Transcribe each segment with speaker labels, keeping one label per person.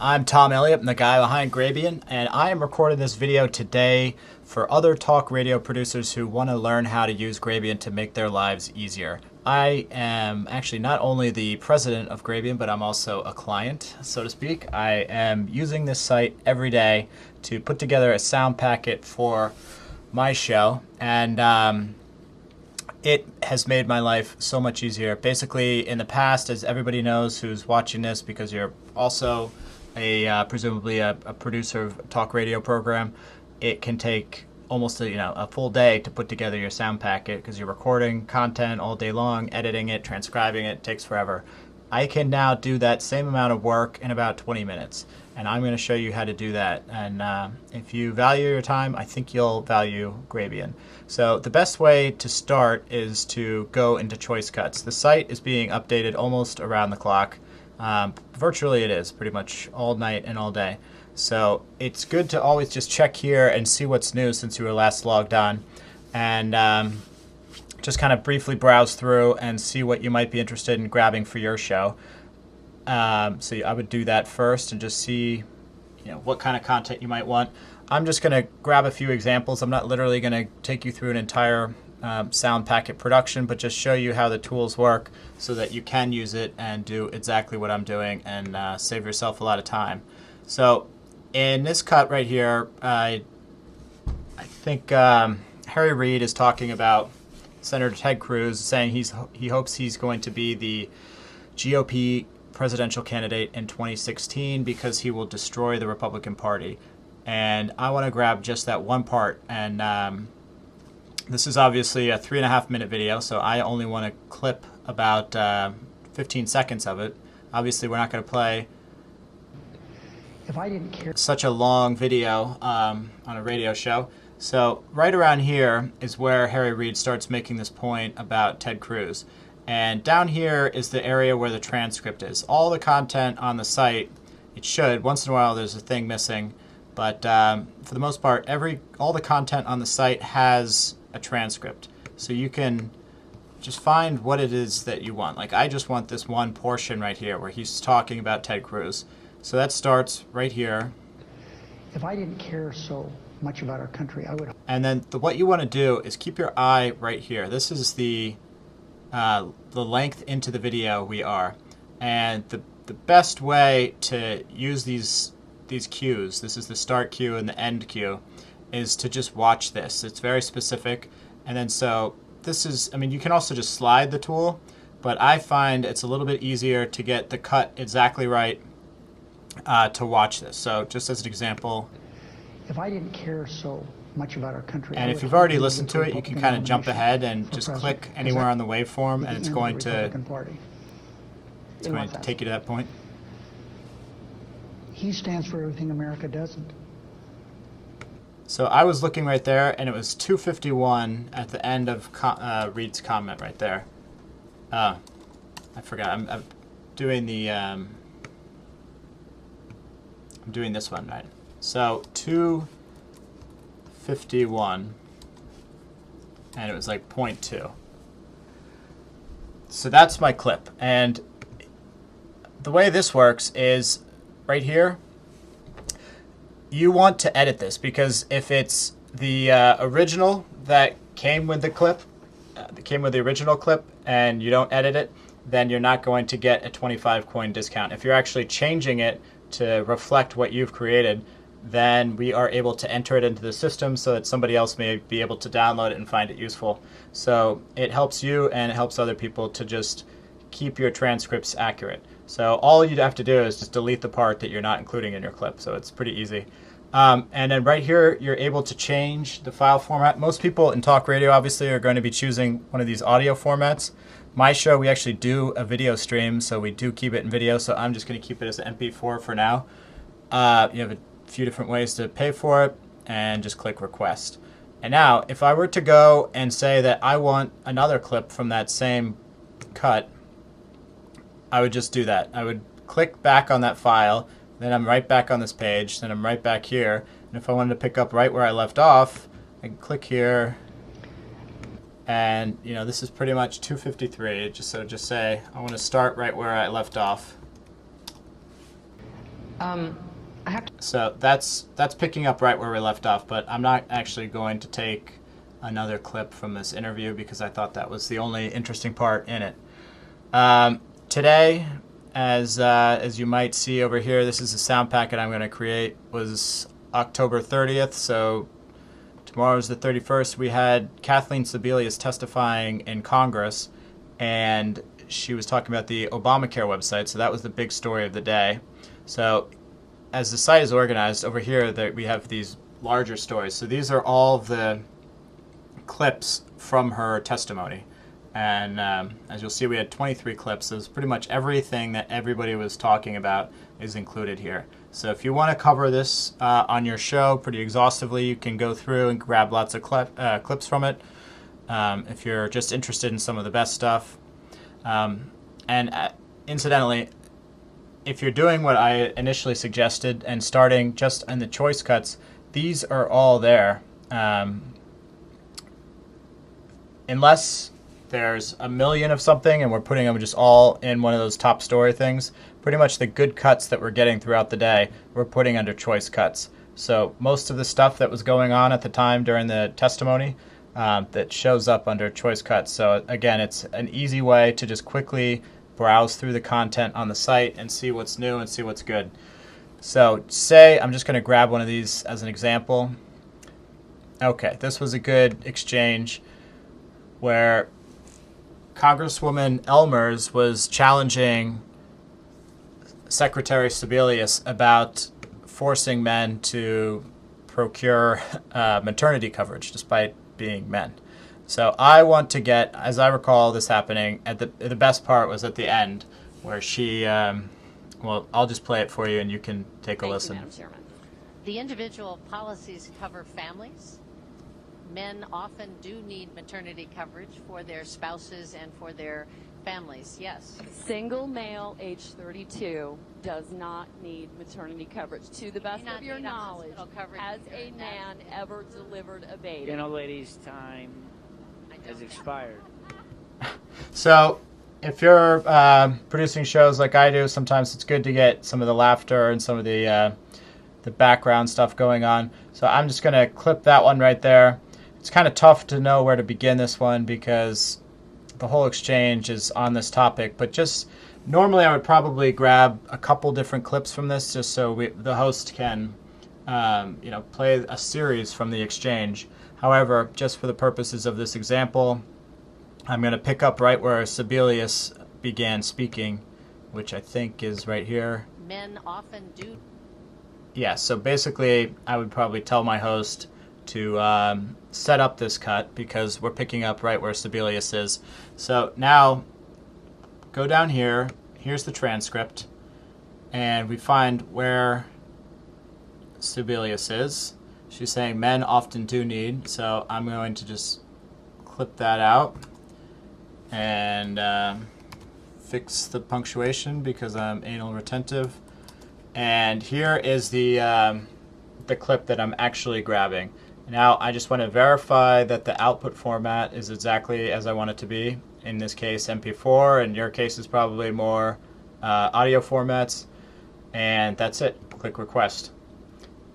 Speaker 1: I'm Tom Elliott, I'm the guy behind Grabien, and I am recording this video today for other talk radio producers who want to learn how to use Grabien to make their lives easier. I am actually not only the president of Grabien, but I'm also a client, so to speak. I am using this site every day to put together a sound packet for my show, and it has made my life so much easier. Basically, in the past, as everybody knows who's watching this, because you're also presumably a producer of a talk radio program, it can take almost a full day to put together your sound packet because you're recording content all day long, editing it, transcribing it takes forever. I can now do that same amount of work in about 20 minutes, and I'm going to show you how to do that. And if you value your time, I think you'll value Grabien. So the best way to start is to go into choice cuts. The site is being updated almost around the clock. Virtually it is, pretty much all night and all day. So it's good to always just check here and see what's new since you were last logged on, and just kind of briefly browse through and see what you might be interested in grabbing for your show. So I would do that first and just see what kind of content you might want. I'm just going to grab a few examples. I'm not literally going to take you through an entire sound packet production, but just show you how the tools work so that you can use it and do exactly what I'm doing and save yourself a lot of time. So in this cut right here, I think Harry Reid is talking about Senator Ted Cruz, saying he hopes he's going to be the GOP presidential candidate in 2016 because he will destroy the Republican Party. And I want to grab just that one part, and this is obviously a 3.5-minute video, so I only want to clip about 15 seconds of it. Obviously, we're not going to play such a long video on a radio show. So right around here is where Harry Reid starts making this point about Ted Cruz. And down here is the area where the transcript is. All the content on the site, it should, once in a while there's a thing missing, but for the most part, all the content on the site has a transcript. So you can just find what it is that you want. Like I just want this one portion right here where he's talking about Ted Cruz. So that starts right here.
Speaker 2: If I didn't care so much about our country, I would.
Speaker 1: And then what you want to do is keep your eye right here. This is the length into the video we are, and the best way to use these cues, this is the start cue and the end cue, is to just watch this. It's very specific. And then so this is, I mean, you can also just slide the tool, but I find it's a little bit easier to get the cut exactly right to watch this. So just as an example,
Speaker 2: if I didn't care so much about our country,
Speaker 1: and if you've already listened to it, you can kind of jump ahead and just click anywhere on the waveform, and it's going to take you to that point.
Speaker 2: He stands for everything America doesn't.
Speaker 1: So I was looking right there, and it was 2:51 at the end of Reid's comment right there. I forgot. I'm doing the. I'm doing this one right. So 2:51, and it was like 0.2. So that's my clip, and the way this works is right here. You want to edit this because if it's the original that came with the clip, the original clip, and you don't edit it, then you're not going to get a 25 coin discount. If you're actually changing it to reflect what you've created, then we are able to enter it into the system so that somebody else may be able to download it and find it useful. So it helps you and it helps other people to just keep your transcripts accurate. So all you'd have to do is just delete the part that you're not including in your clip. So it's pretty easy. And then right here, you're able to change the file format. Most people in talk radio obviously are going to be choosing one of these audio formats. My show, we actually do a video stream, so we do keep it in video. So I'm just going to keep it as an MP4 for now. You have a few different ways to pay for it, and just click request. And now if I were to go and say that I want another clip from that same cut, I would just do that. I would click back on that file, then I'm right back on this page, then I'm right back here, and if I wanted to pick up right where I left off, I can click here, and this is pretty much 2:53. Just say I want to start right where I left off.
Speaker 2: I have to.
Speaker 1: So that's picking up right where we left off, but I'm not actually going to take another clip from this interview because I thought that was the only interesting part in it. Today, as you might see over here, this is a sound packet I'm going to create. Was October 30th, so tomorrow is the 31st. We had Kathleen Sebelius testifying in Congress, and she was talking about the Obamacare website, so that was the big story of the day. So as the site is organized, over here that we have these larger stories. So these are all the clips from her testimony. And as you'll see, we had 23 clips. So it's pretty much everything that everybody was talking about is included here. So if you want to cover this on your show pretty exhaustively, you can go through and grab lots of clips from it. If you're just interested in some of the best stuff. Incidentally, if you're doing what I initially suggested and starting just in the choice cuts, these are all there. Unless there's a million of something and we're putting them just all in one of those top story things, pretty much the good cuts that we're getting throughout the day, we're putting under choice cuts. So most of the stuff that was going on at the time during the testimony, that shows up under choice cuts. So again, it's an easy way to just quickly browse through the content on the site and see what's new and see what's good. So say I'm just going to grab one of these as an example. Okay, this was a good exchange where Congresswoman Elmers was challenging Secretary Sebelius about forcing men to procure maternity coverage despite being men. So I want to get, as I recall this happening, at the best part was at the end where she, well, I'll just play it for you and you can take a listen.
Speaker 3: Thank you, Madam Chairman. The individual policies cover families. Men often do need maternity coverage for their spouses and for their families, yes.
Speaker 4: Single male age 32 does not need maternity coverage. To the best of your knowledge, has a man ever delivered a baby?
Speaker 5: You know, ladies, time has expired.
Speaker 1: So if you're producing shows like I do, sometimes it's good to get some of the laughter and some of the background stuff going on. So I'm just going to clip that one right there. It's kind of tough to know where to begin this one because the whole exchange is on this topic, but just normally I would probably grab a couple different clips from this just so the host can play a series from the exchange. However, just for the purposes of this example, I'm going to pick up right where Sebelius began speaking, which I think is right here.
Speaker 3: Men often do.
Speaker 1: Yeah, so basically I would probably tell my host to set up this cut because we're picking up right where Sebelius is. So now go down here. Here's the transcript. And we find where Sebelius is. She's saying men often do need. So I'm going to just clip that out and fix the punctuation because I'm anal retentive. And here is the clip that I'm actually grabbing. Now I just want to verify that the output format is exactly as I want it to be. In this case MP4, in your case is probably more audio formats. And that's it. Click request.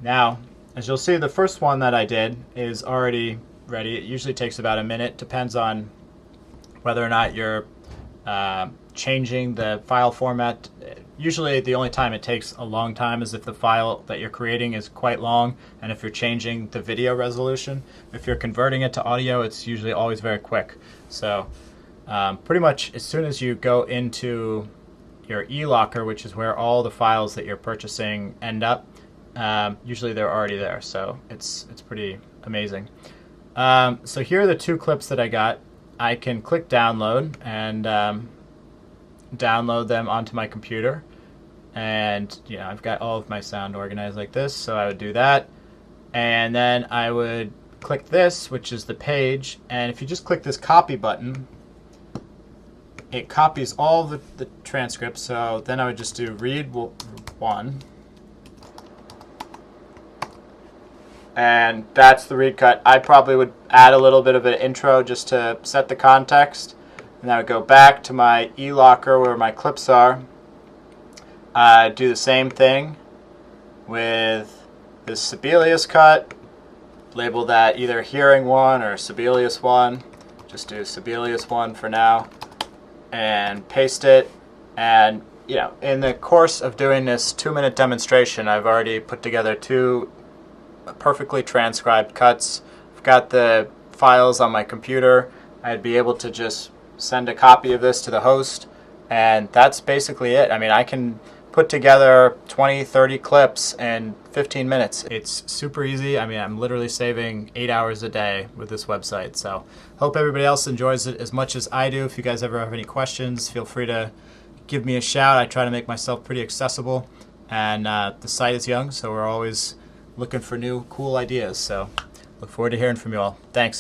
Speaker 1: Now, as you'll see, the first one that I did is already ready. It usually takes about a minute. Depends on whether or not you're changing the file format. Usually the only time it takes a long time is if the file that you're creating is quite long and if you're changing the video resolution. If you're converting it to audio, it's usually always very quick. So pretty much as soon as you go into your e-locker, which is where all the files that you're purchasing end up, usually they're already there. So it's pretty amazing. So here are the two clips that I got. I can click download and download them onto my computer. And I've got all of my sound organized like this, so I would do that. And then I would click this, which is the page, and if you just click this copy button, it copies all the transcripts. So then I would just do read one. And that's the read cut. I probably would add a little bit of an intro just to set the context. And I would go back to my e-locker where my clips are. Do the same thing. with this Sibelius cut, label that either Hearing 1 or Sibelius 1. Just do Sibelius 1 for now, and paste it. And you know, in the course of doing this 2-minute demonstration, I've already put together 2 perfectly transcribed cuts. I've got the files on my computer. I'd be able to just send a copy of this to the host, and that's basically it. I mean, I can put together 20, 30 clips in 15 minutes. It's super easy. I mean, I'm literally saving 8 hours a day with this website. So hope everybody else enjoys it as much as I do. If you guys ever have any questions, feel free to give me a shout. I try to make myself pretty accessible, and the site is young, so we're always looking for new cool ideas. So look forward to hearing from you all. Thanks.